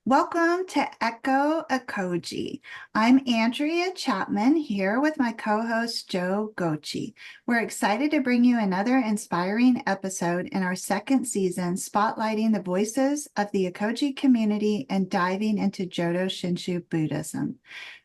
Welcome to Echo Ekoji. I'm Andrea Chapman here with my co-host Joe Gochi. We're excited to bring you another inspiring episode in our second season, spotlighting the voices of the Ekoji community and diving into Jodo Shinshu Buddhism.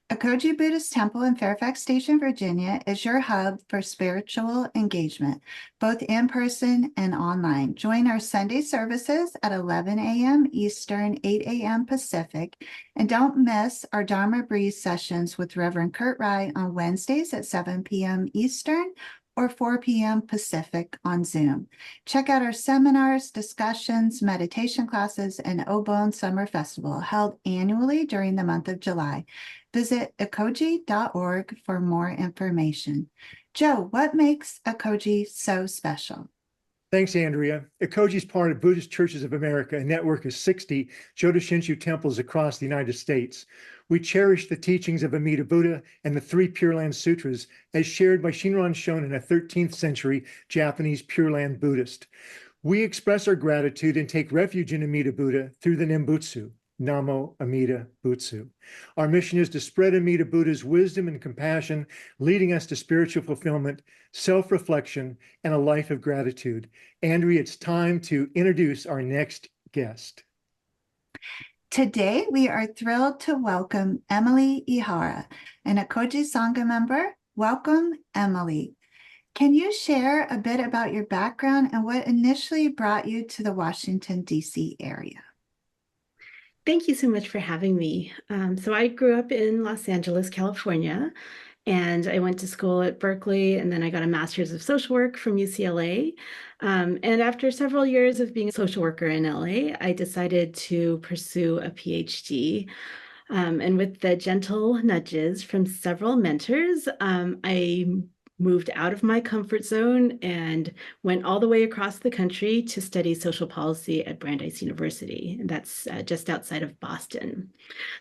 Ekoji Buddhist Temple in Fairfax Station, Virginia is your hub for spiritual engagement, both in person and online. Join our Sunday services at 11 a.m. Eastern, 8 a.m. Pacific, and don't miss our Dharma Breeze sessions with Reverend Kurt Wright on Wednesdays at 7 p.m. Eastern or 4 p.m. Pacific on Zoom. Check out our seminars, discussions, meditation classes, and Obon Summer Festival held annually during the month of July. Visit ekoji.org for more information. Joe, what makes Ekoji so special? Thanks, Andrea. Ekoji is part of Buddhist Churches of America, a network of 60 Jodo Shinshu temples across the United States. We cherish the teachings of Amida Buddha and the three Pure Land Sutras as shared by Shinran Shonin, a 13th century Japanese Pure Land Buddhist. We express our gratitude and take refuge in Amida Buddha through the Nembutsu. Namo Amida Butsu. Our mission is to spread Amida Buddha's wisdom and compassion, leading us to spiritual fulfillment, self-reflection, and a life of gratitude. Andrea, it's time to introduce our next guest. Today, we are thrilled to welcome Emily Ihara, an Ekoji Sangha member. Welcome, Emily. Can you share a bit about your background and what initially brought you to the Washington, D.C. area? Thank you so much for having me. So I grew up in Los Angeles, California, and I went to school at Berkeley, and then I got a master's of social work from UCLA. And after several years of being a social worker in LA, I decided to pursue a PhD. And with the gentle nudges from several mentors, I moved out of my comfort zone and went all the way across the country to study social policy at Brandeis University. And that's just outside of Boston.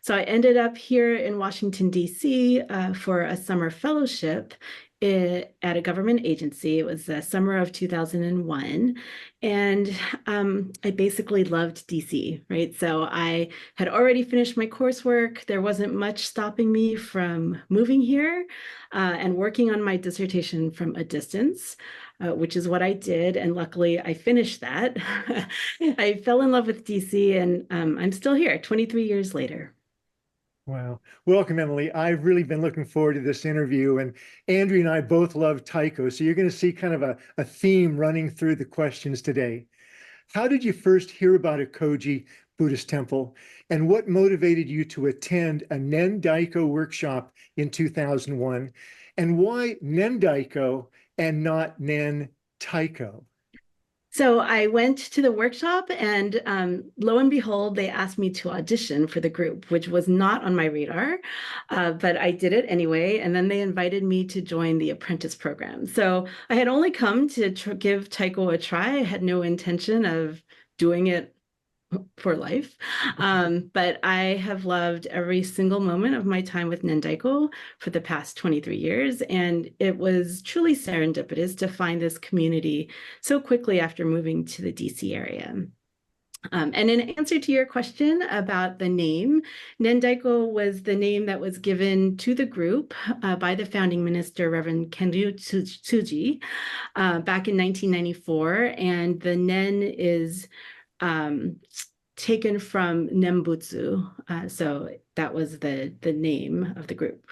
So I ended up here in Washington, D.C. For a summer fellowship at a government agency. It was the summer of 2001. And I basically loved DC, right? So I had already finished my coursework. There wasn't much stopping me from moving here and working on my dissertation from a distance, which is what I did. And luckily I finished that. I fell in love with DC and I'm still here 23 years later. Wow. Welcome, Emily. I've really been looking forward to this interview, and Andrea and I both love Taiko, so you're going to see kind of a theme running through the questions today. How did you first hear about Ekoji Buddhist Temple, and what motivated you to attend a Nen Daiko workshop in 2001, and why Nen Daiko and not Nen Taiko? So I went to the workshop and lo and behold, they asked me to audition for the group, which was not on my radar, but I did it anyway. And then they invited me to join the apprentice program. So I had only come to give Taiko a try. I had no intention of doing it for life. But I have loved every single moment of my time with Nen Daiko for the past 23 years. And it was truly serendipitous to find this community so quickly after moving to the DC area. And in answer to your question about the name, Nen Daiko was the name that was given to the group by the founding minister, Reverend Kenryu Tsuji, back in 1994. And the Nen is taken from Nembutsu. So that was the name of the group.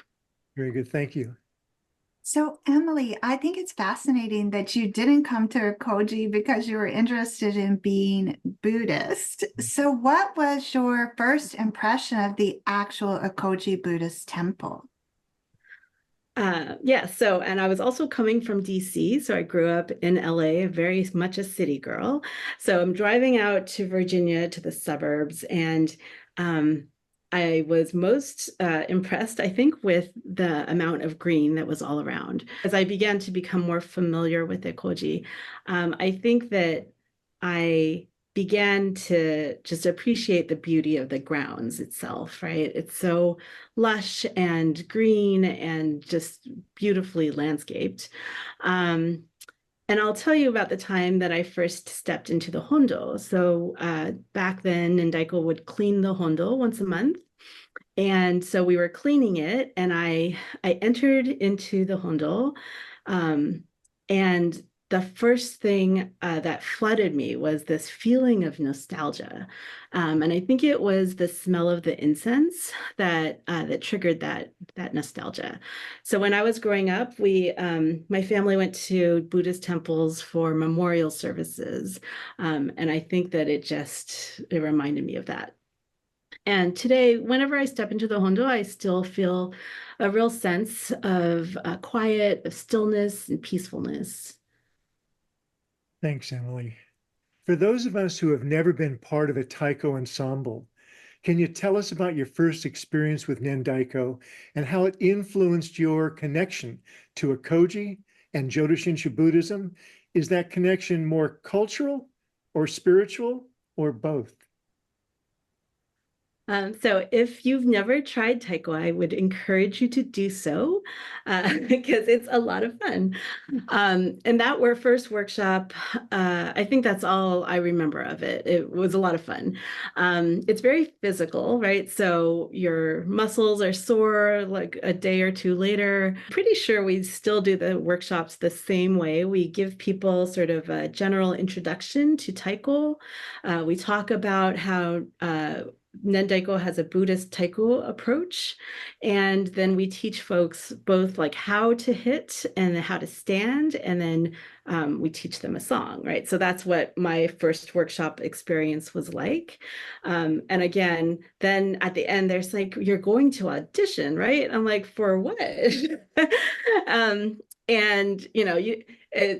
Very good. Thank you. So, Emily, I think it's fascinating that you didn't come to Ekoji because you were interested in being Buddhist. So what was your first impression of the actual Ekoji Buddhist temple? And I was also coming from DC, so I grew up in LA, very much a city girl. So I'm driving out to Virginia to the suburbs, and I was most impressed, I think, with the amount of green that was all around. As I began to become more familiar with Ekoji, I think that I began to just appreciate the beauty of the grounds itself, right? It's so lush and green and just beautifully landscaped. And I'll tell you about the time that I first stepped into the hondo. So back then, Nen Daiko would clean the hondo once a month. And so we were cleaning it, and I entered into the hondo, and the first thing that flooded me was this feeling of nostalgia, and I think it was the smell of the incense that triggered that nostalgia. So when I was growing up, my family went to Buddhist temples for memorial services, and I think that it reminded me of that. And today, whenever I step into the hondo, I still feel a real sense of quiet, of stillness, and peacefulness. Thanks, Emily. For those of us who have never been part of a taiko ensemble, can you tell us about your first experience with Nen Daiko and how it influenced your connection to Ekoji and Jodo Shinshu Buddhism? Is that connection more cultural or spiritual or both? So if you've never tried taiko, I would encourage you to do so because it's a lot of fun. And that first workshop, I think that's all I remember of it. It was a lot of fun. It's very physical, right? So your muscles are sore like a day or two later. Pretty sure we still do the workshops the same way. We give people sort of a general introduction to taiko. We talk about how Nen Daiko has a Buddhist taiko approach. And then we teach folks both like how to hit and how to stand. And then we teach them a song, right? So that's what my first workshop experience was like. And again, then at the end, there's like, you're going to audition, right? I'm like, for what? And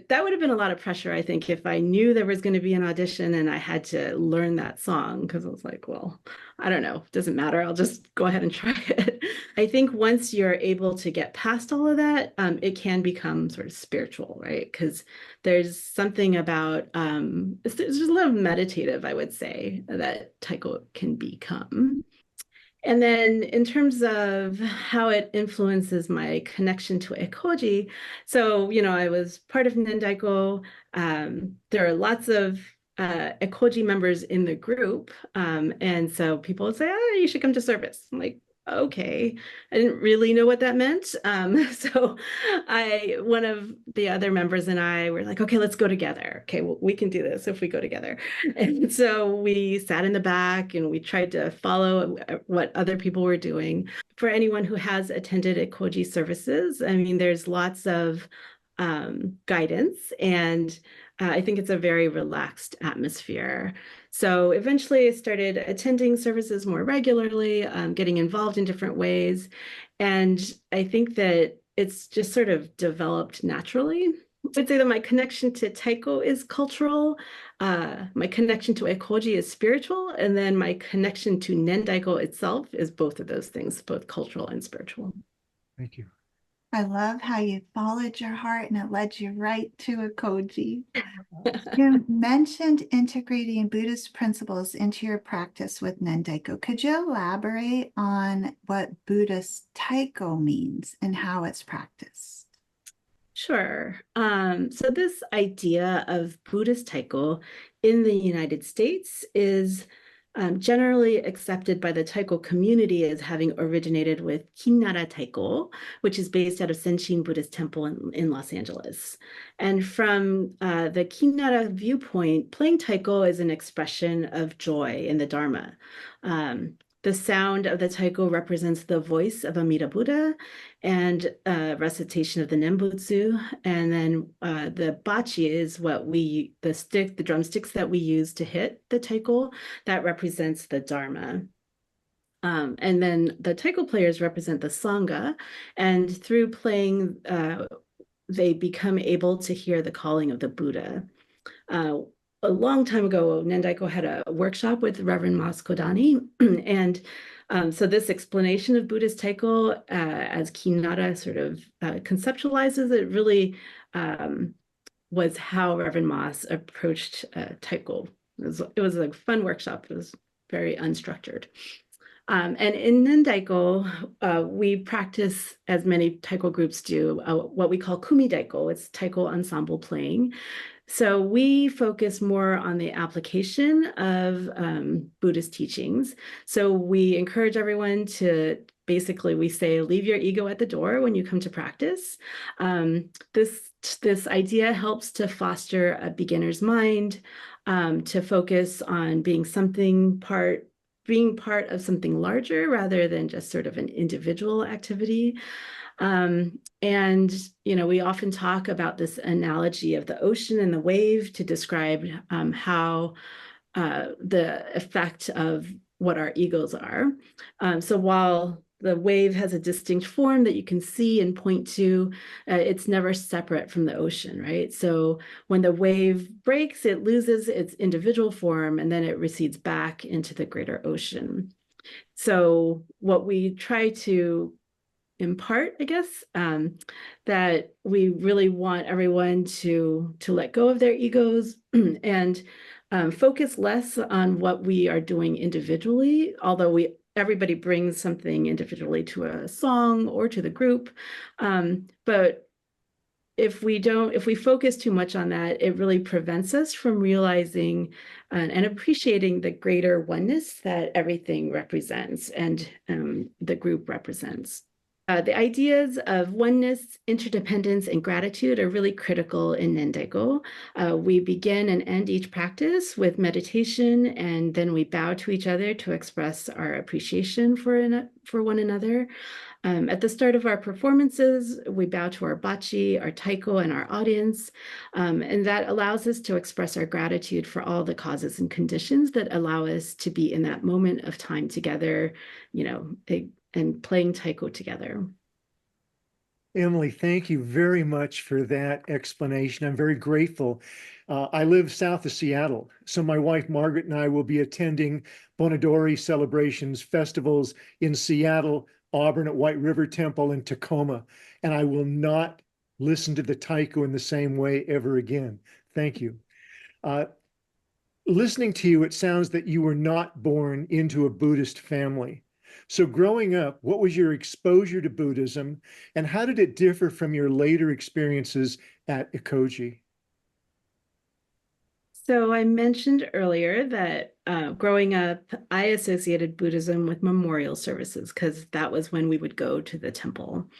that would have been a lot of pressure, I think, if I knew there was going to be an audition and I had to learn that song, because I was like, well, I don't know, it doesn't matter. I'll just go ahead and try it. I think once you're able to get past all of that, it can become sort of spiritual, right? Because there's something about, there's a lot of meditative, I would say, that taiko can become. And then in terms of how it influences my connection to Ekoji, so, I was part of Nen Daiko. There are lots of Ekoji members in the group. And so people would say, oh, you should come to service. I'm like, okay. I didn't really know what that meant. So one of the other members and I were like, okay, let's go together. Okay, well, we can do this if we go together. And so we sat in the back and we tried to follow what other people were doing. For anyone who has attended Ekoji services, I mean, there's lots of guidance, and I think it's a very relaxed atmosphere. So eventually I started attending services more regularly, getting involved in different ways. And I think that it's just sort of developed naturally. I'd say that my connection to taiko is cultural, my connection to Ekoji is spiritual, and then my connection to Nen Daiko itself is both of those things, both cultural and spiritual. Thank you. I love how you followed your heart and it led you right to Ekoji. You mentioned integrating Buddhist principles into your practice with Nen Daiko. Could you elaborate on what Buddhist taiko means and how it's practiced? Sure. So this idea of Buddhist taiko in the United States is generally accepted by the taiko community as having originated with Kinara taiko, which is based out of Shin Buddhist Temple in Los Angeles. And from the Kinara viewpoint, playing taiko is an expression of joy in the Dharma. The sound of the taiko represents the voice of Amida Buddha and recitation of the Nembutsu. And then the bachi is the drumsticks that we use to hit the taiko, that represents the Dharma. And then the taiko players represent the Sangha, and through playing, they become able to hear the calling of the Buddha. A long time ago, Nen Daiko had a workshop with Reverend Mas Kodani, and so this explanation of Buddhist taiko as Kinara sort of conceptualizes it really was how Reverend Mas approached taiko. It was a fun workshop. It was very unstructured. And in Nen Daiko, we practice, as many taiko groups do, what we call kumi daiko. It's taiko ensemble playing. So we focus more on the application of Buddhist teachings. So we encourage everyone to basically, we say, leave your ego at the door when you come to practice. This idea helps to foster a beginner's mind, to focus on being part of something larger rather than just sort of an individual activity. And, we often talk about this analogy of the ocean and the wave to describe how the effect of what our egos are. So while the wave has a distinct form that you can see and point to, it's never separate from the ocean, right? So when the wave breaks, it loses its individual form and then it recedes back into the greater ocean. So what we try to impart, I guess, that we really want everyone to let go of their egos and focus less on what we are doing individually, although everybody brings something individually to a song or to the group. But if we focus too much on that, it really prevents us from realizing and appreciating the greater oneness that everything represents and the group represents. The ideas of oneness, interdependence, and gratitude are really critical in Nen Daiko. We begin and end each practice with meditation, and then we bow to each other to express our appreciation for one another. At the start of our performances, we bow to our bachi, our taiko, and our audience, and that allows us to express our gratitude for all the causes and conditions that allow us to be in that moment of time together, and playing taiko together. Emily, thank you very much for that explanation. I'm very grateful. I live south of Seattle, so my wife Margaret and I will be attending Bonadori celebrations, festivals in Seattle, Auburn at White River Temple, and Tacoma, and I will not listen to the taiko in the same way ever again. Thank you. Listening to you, it sounds that you were not born into a Buddhist family. So growing up, what was your exposure to Buddhism, and how did it differ from your later experiences at Ekoji? So I mentioned earlier that growing up, I associated Buddhism with memorial services because that was when we would go to the temple.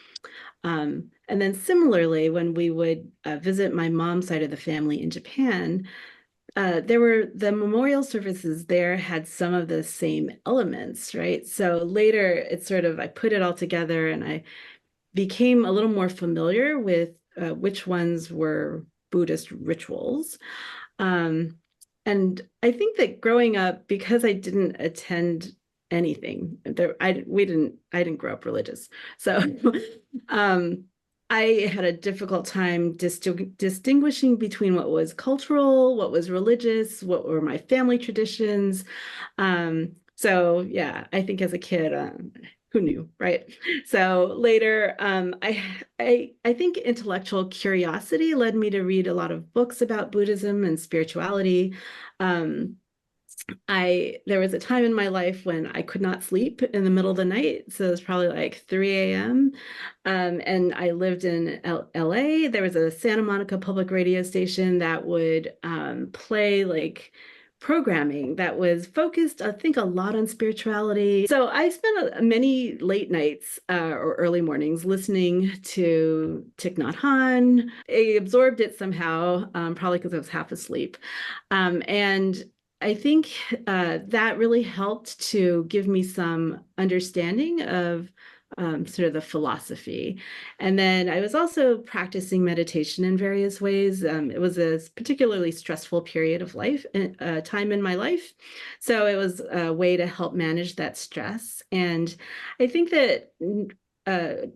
And then similarly, when we would visit my mom's side of the family in Japan, the memorial services there had some of the same elements, right? So later it's sort of, I put it all together and I became a little more familiar with which ones were Buddhist rituals. And I think that growing up, because I didn't attend anything there, I didn't grow up religious. So I had a difficult time distinguishing between what was cultural, what was religious, what were my family traditions. So yeah, I think as a kid, who knew, right? So later, I think intellectual curiosity led me to read a lot of books about Buddhism and spirituality. There was a time in my life when I could not sleep in the middle of the night. So it was probably like 3 a.m. And I lived in LA. There was a Santa Monica public radio station that would play like programming that was focused, I think, a lot on spirituality. So I spent many late nights or early mornings listening to Thich Nhat Hanh. I absorbed it somehow, probably because I was half asleep. And I think that really helped to give me some understanding of sort of the philosophy. And then I was also practicing meditation in various ways. It was a particularly stressful period of life, time in my life. So it was a way to help manage that stress. And I think that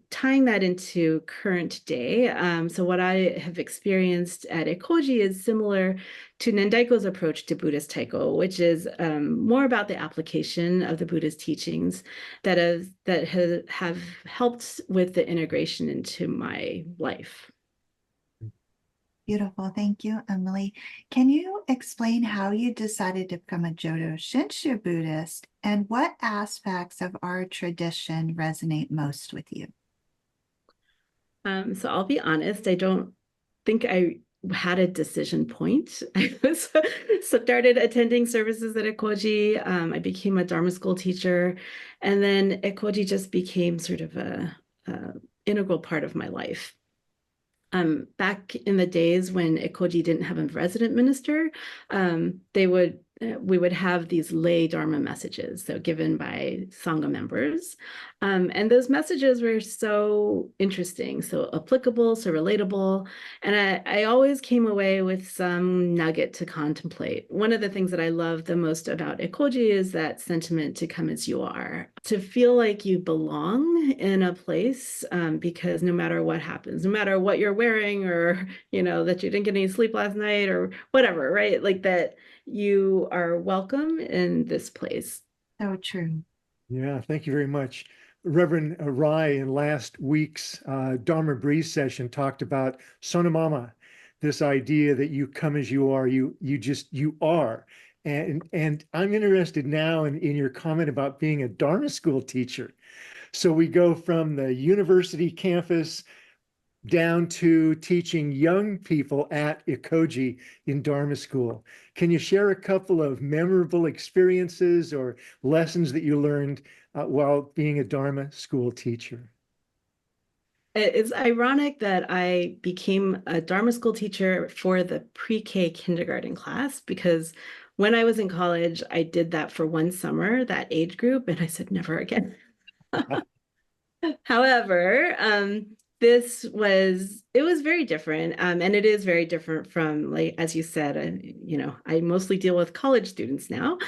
tying that into current day, so what I have experienced at Ekoji is similar to Nen Daiko's approach to Buddhist taiko, which is more about the application of the Buddhist teachings that have helped with the integration into my life. Beautiful. Thank you, Emily. Can you explain how you decided to become a Jodo Shinshu Buddhist and what aspects of our tradition resonate most with you? So I'll be honest, I don't think I had a decision point. I was started attending services at Ekoji. I became a Dharma school teacher, and then Ekoji just became sort of a integral part of my life. Back in the days when Ekoji didn't have a resident minister, we would have these lay Dharma messages, so given by Sangha members. And those messages were so interesting, so applicable, so relatable. And I always came away with some nugget to contemplate. One of the things that I love the most about Ekoji is that sentiment to come as you are, to feel like you belong in a place, because no matter what happens, no matter what you're wearing, or, that you didn't get any sleep last night or whatever, right? Like that you are welcome in this place. So true. Yeah, thank you very much. Reverend Rai in last week's Dharma Breeze session talked about Sonamama, this idea that you come as you are, you are. And I'm interested now in your comment about being a Dharma school teacher. So we go from the university campus down to teaching young people at Ekoji in Dharma school. Can you share a couple of memorable experiences or lessons that you learned while being a Dharma school teacher? It's ironic that I became a Dharma school teacher for the pre-K kindergarten class, because when I was in college, I did that for one summer, that age group, and I said, never again. However, it was very different. And it is very different from, like, as you said, I mostly deal with college students now.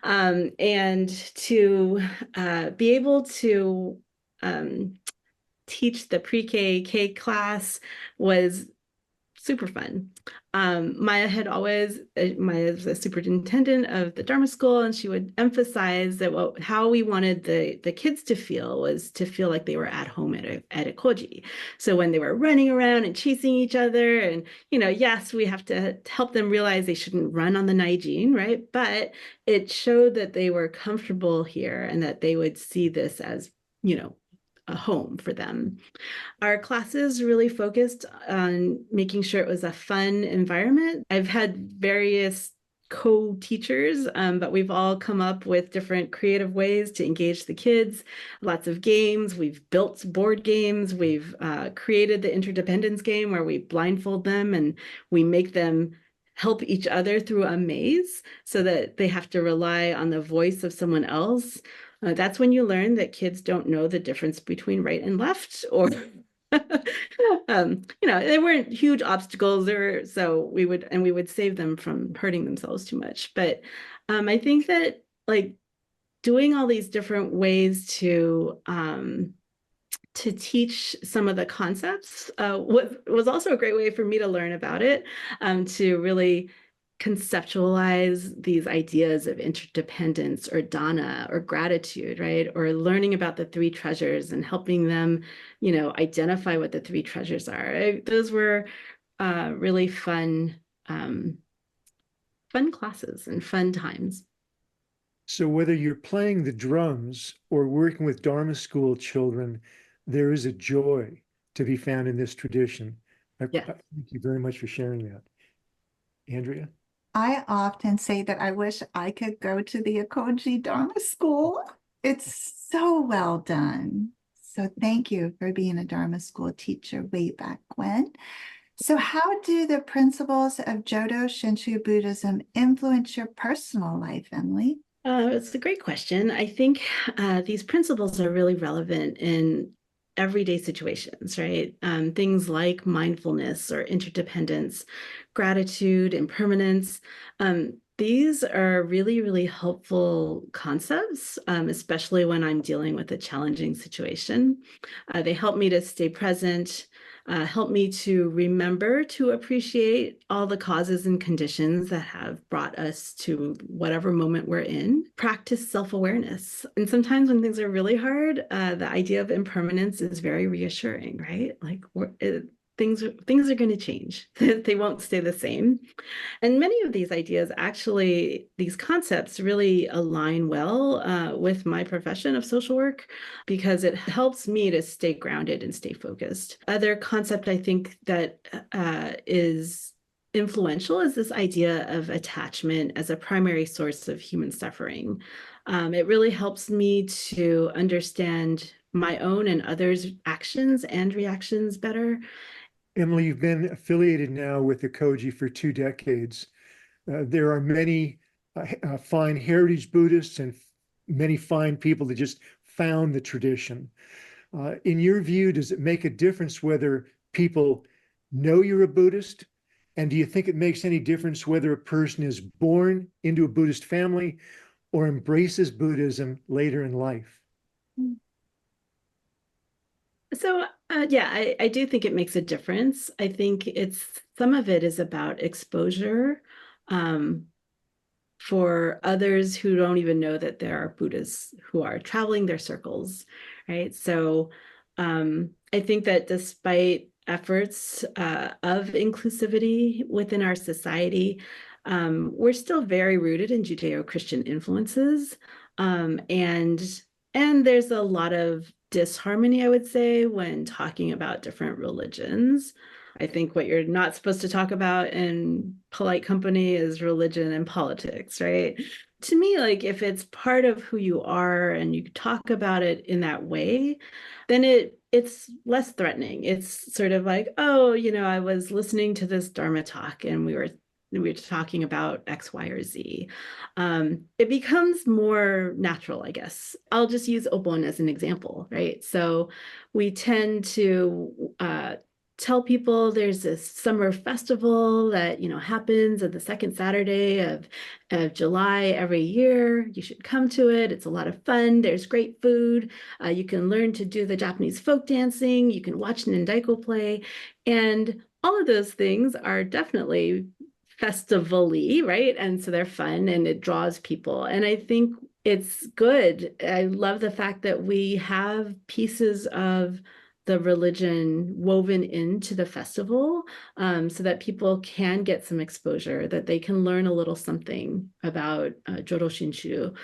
And to be able to teach the pre-K K class was super fun. Maya had always, Maya was a superintendent of the Dharma school, and she would emphasize that how we wanted the kids to feel was to feel like they were at home at Ekoji. So when they were running around and chasing each other, and, yes, we have to help them realize they shouldn't run on the Naijin, right? But it showed that they were comfortable here and that they would see this as, a home for them. Our classes really focused on making sure it was a fun environment. I've had various co-teachers, but we've all come up with different creative ways to engage the kids. Lots of games. We've built board games. We've created the interdependence game where we blindfold them and we make them help each other through a maze so that they have to rely on the voice of someone else. That's when you learn that kids don't know the difference between right and left, or they weren't huge obstacles there, so we would save them from hurting themselves too much. But I think that, like, doing all these different ways to teach some of the concepts was also a great way for me to learn about it, to really conceptualize these ideas of interdependence or dana or gratitude, right? Or learning about the three treasures and helping them, identify what the three treasures are. Those were really fun classes and fun times. So whether you're playing the drums or working with Dharma school children, there is a joy to be found in this tradition. Yeah. Thank you very much for sharing that. Andrea? I often say that I wish I could go to the Ekoji Dharma school. It's so well done. So thank you for being a Dharma school teacher way back when. So how do the principles of Jodo Shinshu Buddhism influence your personal life, Emily? It's a great question. I think these principles are really relevant in everyday situations, right? Things like mindfulness or interdependence, gratitude, impermanence. These are really, really helpful concepts, especially when I'm dealing with a challenging situation. They help me to stay present, help me to remember to appreciate all the causes and conditions that have brought us to whatever moment we're in. Practice self-awareness. And sometimes when things are really hard, the idea of impermanence is very reassuring, right? Like things are going to change. They won't stay the same. And many of these ideas, actually, these concepts really align well with my profession of social work, because it helps me to stay grounded and stay focused. Other concept I think that is influential is this idea of attachment as a primary source of human suffering. It really helps me to understand my own and others' actions and reactions better. Emily, you've been affiliated now with Ekoji for 2 decades. There are many fine heritage Buddhists and many fine people that just found the tradition. In your view, does it make a difference whether people know you're a Buddhist? And do you think it makes any difference whether a person is born into a Buddhist family or embraces Buddhism later in life? So, yeah, I do think it makes a difference. I think some of it is about exposure for others who don't even know that there are Buddhists who are traveling their circles, right? So I think that despite efforts of inclusivity within our society, we're still very rooted in Judeo-Christian influences. And there's a lot of disharmony, I would say, when talking about different religions. I think what you're not supposed to talk about in polite company is religion and politics, right? To me, like, if it's part of who you are and you talk about it in that way, then it's less threatening. It's sort of like, oh, I was listening to this Dharma talk and we were talking about X, Y, or Z. It becomes more natural, I guess. I'll just use Obon as an example, right? So we tend to tell people there's this summer festival that happens on the second Saturday of July every year. You should come to it. It's a lot of fun. There's great food. You can learn to do the Japanese folk dancing. You can watch Nen Daiko play. And all of those things are definitely festival-y, right? And so they're fun and it draws people. And I think it's good. I love the fact that we have pieces of the religion woven into the festival so that people can get some exposure, that they can learn a little something about Jodo Shinshu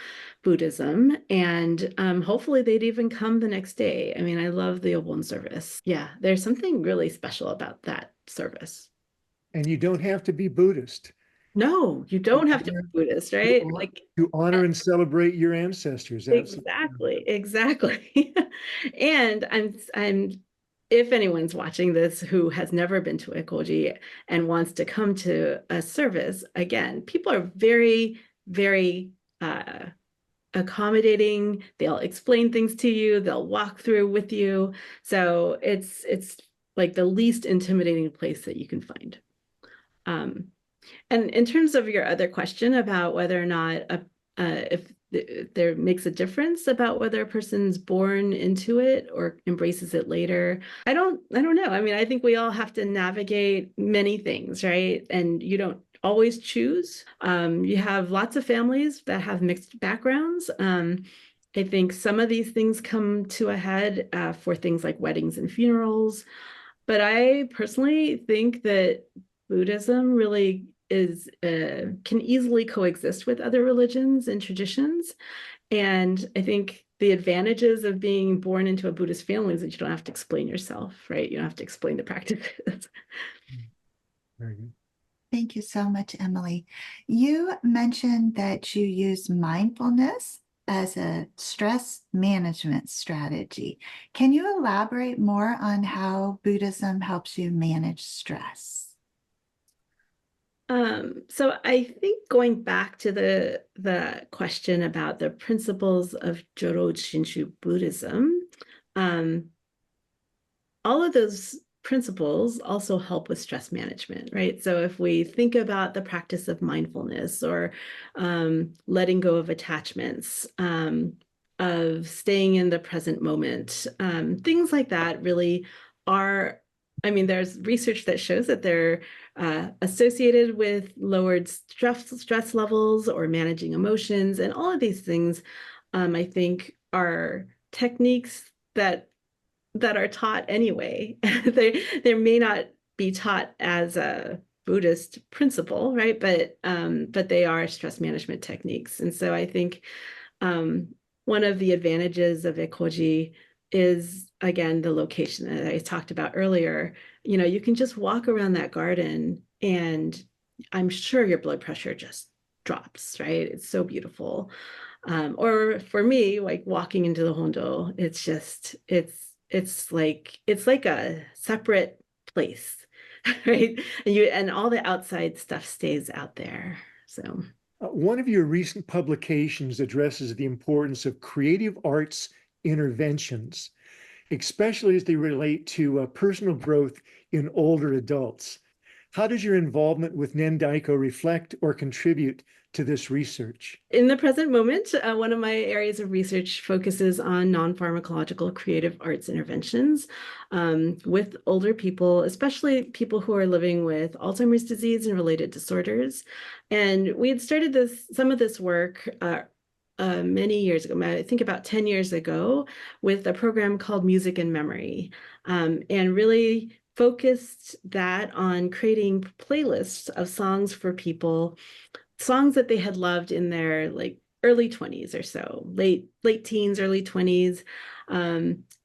Buddhism, and hopefully they'd even come the next day. I mean, I love the Obon service. Yeah, there's something really special about that service. And you don't have to be Buddhist. No, you don't have to be Buddhist, right? Like, to honor and celebrate your ancestors. Exactly. And I'm if anyone's watching this who has never been to Ekoji and wants to come to a service, again, people are very, very accommodating. They'll explain things to you. They'll walk through with you. So it's like the least intimidating place that you can find. And in terms of your other question about whether or not if there makes a difference about whether a person's born into it or embraces it later, I don't know. I mean, I think we all have to navigate many things, right? And you don't always choose. You have lots of families that have mixed backgrounds. I think some of these things come to a head for things like weddings and funerals. But I personally think that Buddhism really can easily coexist with other religions and traditions. And I think the advantages of being born into a Buddhist family is that you don't have to explain yourself, right? You don't have to explain the practices. Very good. Thank you so much, Emily. You mentioned that you use mindfulness as a stress management strategy. Can you elaborate more on how Buddhism helps you manage stress? So I think going back to the question about the principles of Jodo Shinshu Buddhism, all of those principles also help with stress management, right? So if we think about the practice of mindfulness or letting go of attachments, of staying in the present moment, things like that really are, I mean, there's research that shows that they're associated with lowered stress levels or managing emotions. And all of these things, I think, are techniques that that are taught anyway. They may not be taught as a Buddhist principle, right? But they are stress management techniques. And so I think one of the advantages of Ekoji is, again, the location that I talked about earlier. You can just walk around that garden and I'm sure your blood pressure just drops, right? It's so beautiful. Or for me, like walking into the Hondo, it's like a separate place, right? And all the outside stuff stays out there. So One of your recent publications addresses the importance of creative arts interventions, especially as they relate to personal growth in older adults. How does your involvement with Nen Daiko reflect or contribute to this research? In the present moment, one of my areas of research focuses on non-pharmacological creative arts interventions with older people, especially people who are living with Alzheimer's disease and related disorders. And we had started some of this work many years ago, I think about 10 years ago, with a program called Music and Memory, and really focused that on creating playlists of songs for people, songs that they had loved in their like early 20s or so, late teens, early 20s.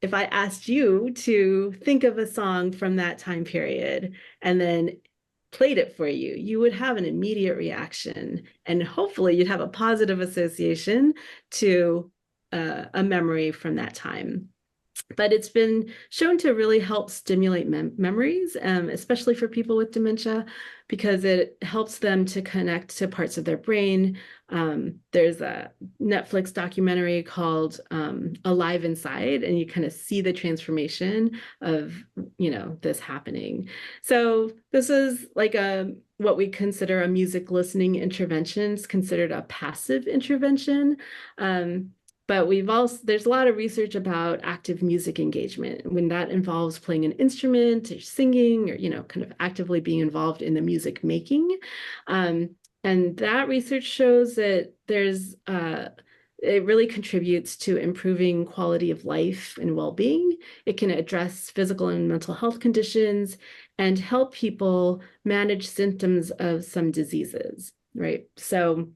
If I asked you to think of a song from that time period and then played it for you, you would have an immediate reaction, and hopefully you'd have a positive association to a memory from that time. But it's been shown to really help stimulate memories, especially for people with dementia, because it helps them to connect to parts of their brain. There's a Netflix documentary called Alive Inside, and you kind of see the transformation of, this happening. So this is like what we consider a music listening intervention. It's considered a passive intervention. But there's a lot of research about active music engagement, when that involves playing an instrument or singing or, kind of actively being involved in the music making. And that research shows that it really contributes to improving quality of life and well-being. It can address physical and mental health conditions and help people manage symptoms of some diseases, right? So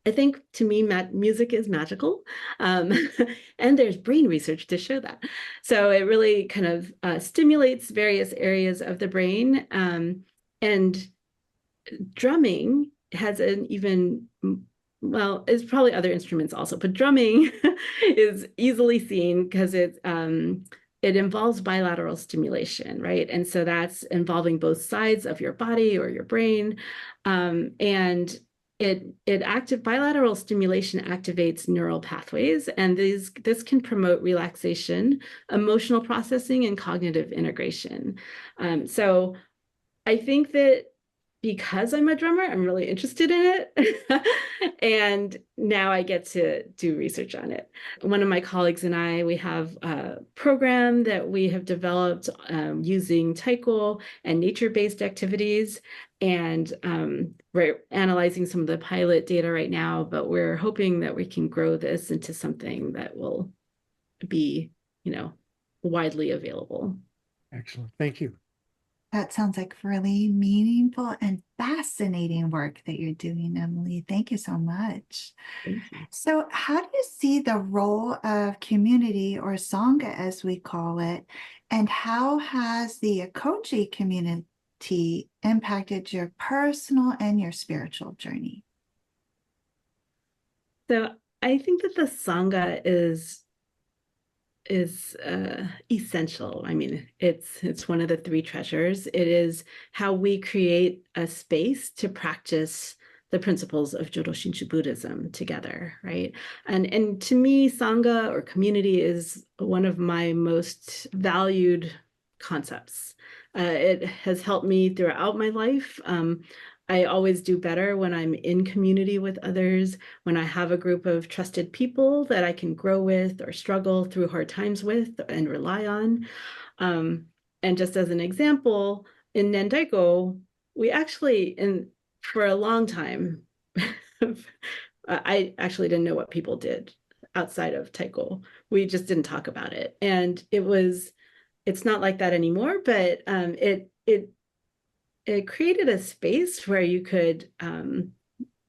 I think, to me, music is magical, and there's brain research to show that. So it really kind of stimulates various areas of the brain, and drumming has an even, well, it's probably other instruments also, but drumming is easily seen because it involves bilateral stimulation, right? And so that's involving both sides of your body or your brain, and bilateral stimulation activates neural pathways, and this can promote relaxation, emotional processing, and cognitive integration. So I think that because I'm a drummer, I'm really interested in it. And now I get to do research on it. One of my colleagues and I, we have a program that we have developed using taiko and nature-based activities. And we're analyzing some of the pilot data right now, but we're hoping that we can grow this into something that will be, widely available. Excellent. Thank you. That sounds like really meaningful and fascinating work that you're doing, Emily. Thank you so much. Thank you. So, how do you see the role of community, or Sangha as we call it, and how has the Ekoji community impacted your personal and your spiritual journey? So I think that the Sangha is essential. I mean, it's one of the three treasures. It is how we create a space to practice the principles of Jodo Shinshu Buddhism together, right? And to me, Sangha or community is one of my most valued concepts. It has helped me throughout my life. I always do better when I'm in community with others, when I have a group of trusted people that I can grow with or struggle through hard times with and rely on. And just as an example, in Nen Daiko, we actually, for a long time, I actually didn't know what people did. outside of Taiko. We just didn't talk about it. And it's not like that anymore, but it created a space where you could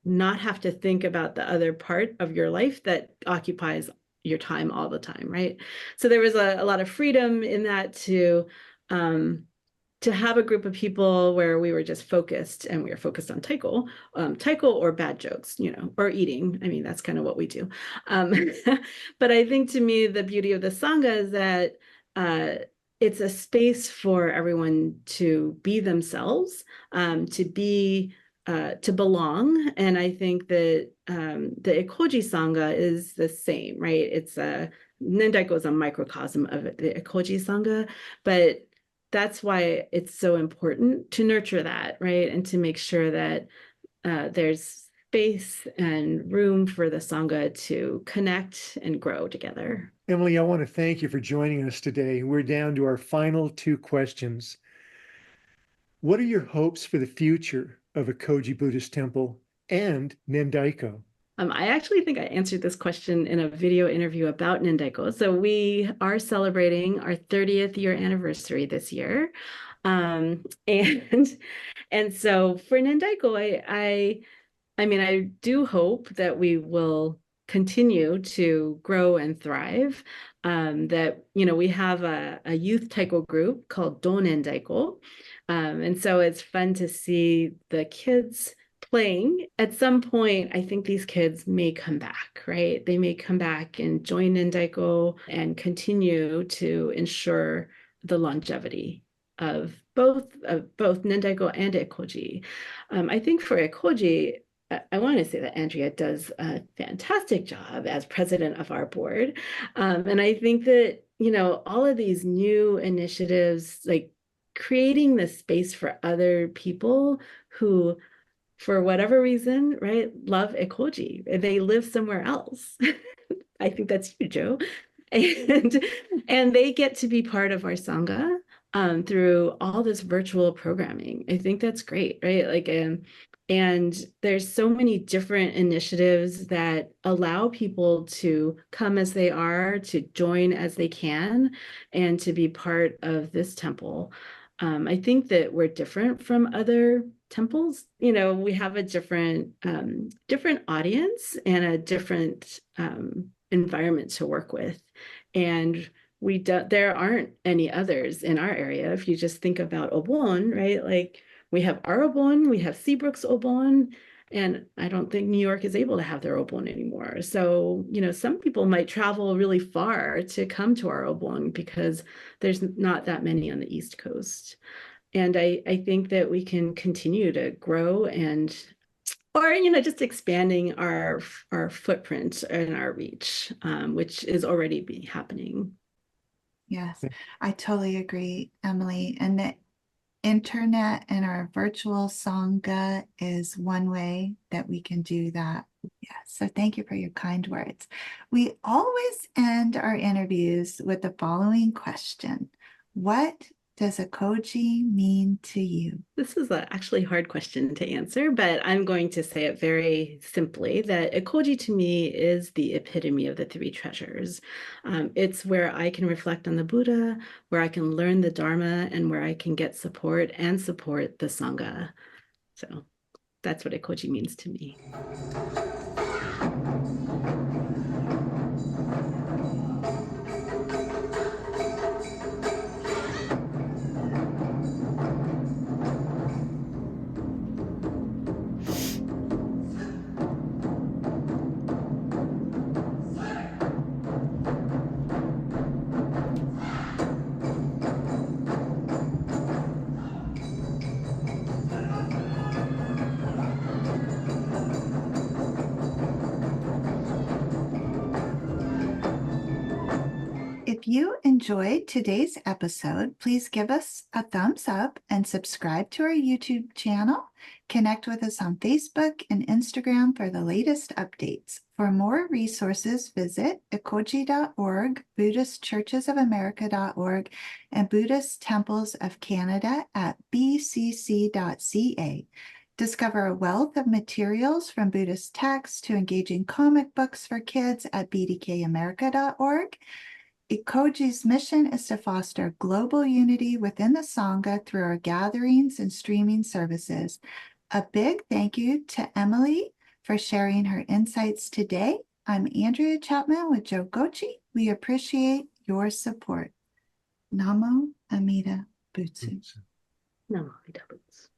not have to think about the other part of your life that occupies your time all the time, right? So there was a lot of freedom in that to have a group of people where we were just focused, and we were focused on Taiko or bad jokes, or eating. I mean, that's kind of what we do. But I think to me, the beauty of the Sangha is that it's a space for everyone to be themselves, to belong. And I think that the Ekoji Sangha is the same, right? It's Nen Daiko is a microcosm of the Ekoji Sangha, but that's why it's so important to nurture that, right? And to make sure that there's space and room for the Sangha to connect and grow together. Emily, I want to thank you for joining us today. We're down to our final 2 questions. What are your hopes for the future of Ekoji Buddhist Temple and Nen Daiko? I actually think I answered this question in a video interview about Nen Daiko. So we are celebrating our 30th year anniversary this year. And so for Nen Daiko, I mean, I do hope that we will continue to grow and thrive. That, we have a youth Taiko group called Donen Daiko. And so it's fun to see the kids playing. At some point, I think these kids may come back, right? They may come back and join Nen Daiko and continue to ensure the longevity of both Nen Daiko and Ekoji. I think for Ekoji, I want to say that Andrea does a fantastic job as president of our board. And I think that, all of these new initiatives, like creating the space for other people who, for whatever reason, right, love Ekoji. They live somewhere else. I think that's you, Joe. And they get to be part of our Sangha through all this virtual programming. I think that's great, right? Like, and there's so many different initiatives that allow people to come as they are, to join as they can, and to be part of this temple. I think that we're different from other temples. We have a different audience and a different environment to work with. And there aren't any others in our area. If you just think about Obon, right? Like, we have our Obon, we have Seabrook's Obon, and I don't think New York is able to have their Obon anymore. So, some people might travel really far to come to our Obon because there's not that many on the East Coast. And I think that we can continue to grow or just expanding our footprint and our reach, which is already happening. Yes, I totally agree, Emily. And the internet and our virtual Sangha is one way that we can do that. Yeah, so thank you for your kind words. We always end our interviews with the following question. What does Ekoji mean to you? This is actually a hard question to answer, but I'm going to say it very simply that Ekoji to me is the epitome of the 3 treasures. It's where I can reflect on the Buddha, where I can learn the Dharma, and where I can get support the Sangha. So that's what Ekoji means to me. If you enjoyed today's episode, please give us a thumbs up and subscribe to our YouTube channel. Connect with us on Facebook and Instagram for the latest updates. For more resources, visit ekoji.org, BuddhistChurchesOfAmerica.org, and Buddhist Temples of Canada at bcc.ca. Discover a wealth of materials from Buddhist texts to engaging comic books for kids at bdkamerica.org. Ekoji's mission is to foster global unity within the Sangha through our gatherings and streaming services. A big thank you to Emily for sharing her insights today. I'm Andrea Chapman with Joe Gochi. We appreciate your support. Namo Amida Butsu. No, I don't.